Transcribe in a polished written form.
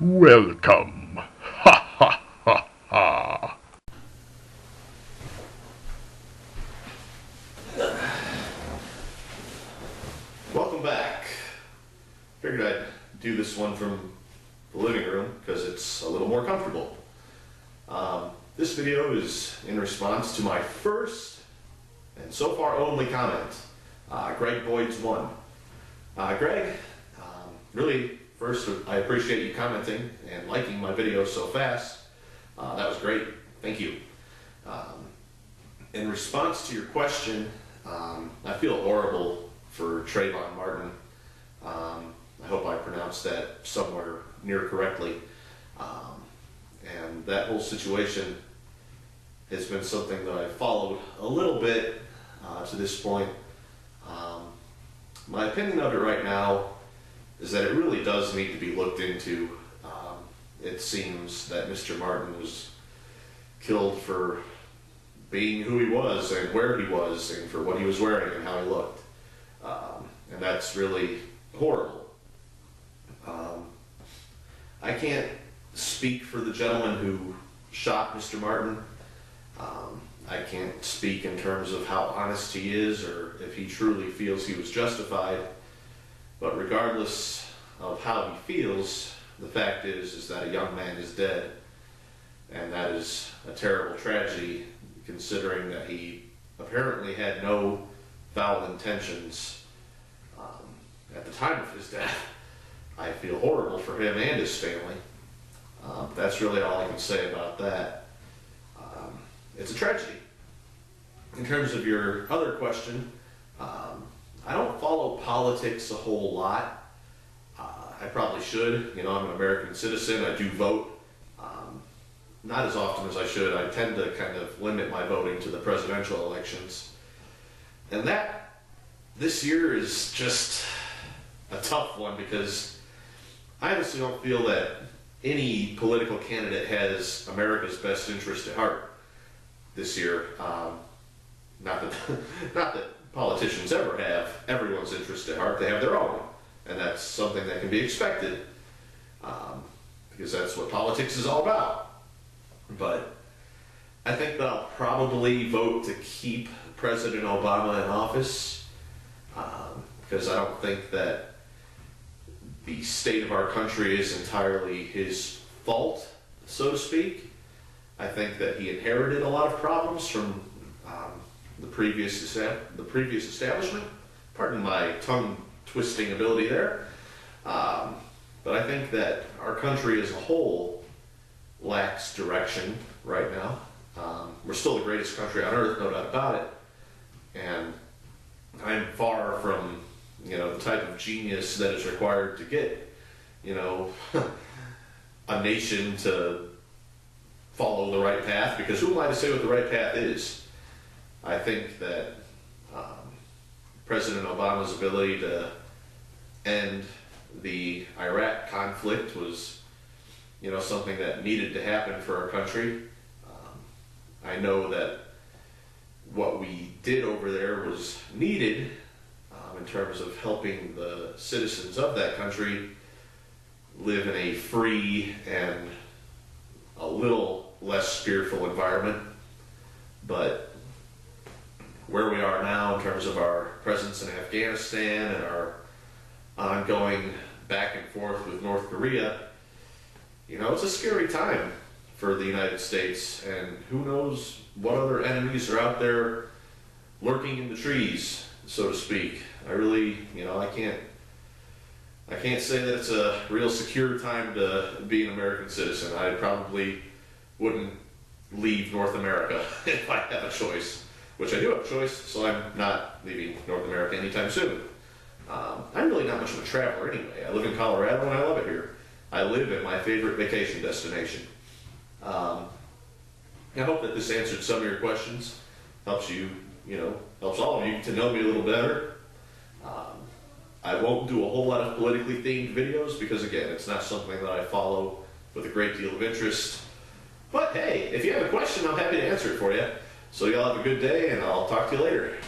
Welcome. Ha ha ha ha. Welcome back. Figured I'd do this one from the living room because it's a little more comfortable. This video is in response to my first and so far only comment. Greg Boyd's one. Greg, really, first, I appreciate you commenting and liking my video so fast. That was great. Thank you. In response to your question, I feel horrible for Trayvon Martin. I hope I pronounced that somewhere near correctly. And that whole situation has been something that I've followed a little bit to this point. My opinion of it right now is that it really does need to be looked into. It seems that Mr. Martin was killed for being who he was and where he was and for what he was wearing and how he looked. And that's really horrible. I can't speak for the gentleman who shot Mr. Martin. I can't speak in terms of how honest he is or if he truly feels he was justified. But regardless of how he feels, the fact is that a young man is dead. And that is a terrible tragedy, considering that he apparently had no foul intentions at the time of his death. I feel horrible for him and his family. That's really all I can say about that. It's a tragedy. In terms of your other question, I don't follow politics a whole lot. I probably should. You know, I'm an American citizen. I do vote. Not as often as I should. I tend to kind of limit my voting to the presidential elections. And that, this year, is just a tough one because I honestly don't feel that any political candidate has America's best interest at heart this year. Not that politicians ever have everyone's interest at heart. They have their own, and that's something that can be expected because that's what politics is all about. But I think that I'll probably vote to keep President Obama in office because I don't think that the state of our country is entirely his fault, so to speak. I think that he inherited a lot of problems from the previous establishment. Pardon my tongue-twisting ability there. But I think that our country as a whole lacks direction right now. We're still the greatest country on earth, no doubt about it. And I'm far from, the type of genius that is required to get, a nation to follow the right path, because who am I to say what the right path is? I think that President Obama's ability to end the Iraq conflict was, something that needed to happen for our country. I know that what we did over there was needed in terms of helping the citizens of that country live in a free and a little less fearful environment. But where we are now in terms of our presence in Afghanistan and our ongoing back and forth with North Korea, it's a scary time for the United States, and who knows what other enemies are out there lurking in the trees, so to speak. I really, I can't say that it's a real secure time to be an American citizen. I probably wouldn't leave North America if I have a choice, which I do have a choice, so I'm not leaving North America anytime soon. I'm really not much of a traveler anyway. I live in Colorado and I love it here. I live at my favorite vacation destination. I hope that this answered some of your questions, helps you, helps all of you to know me a little better. I won't do a whole lot of politically themed videos because, again, it's not something that I follow with a great deal of interest. But hey, if you have a question, I'm happy to answer it for you. So y'all have a good day, and I'll talk to you later.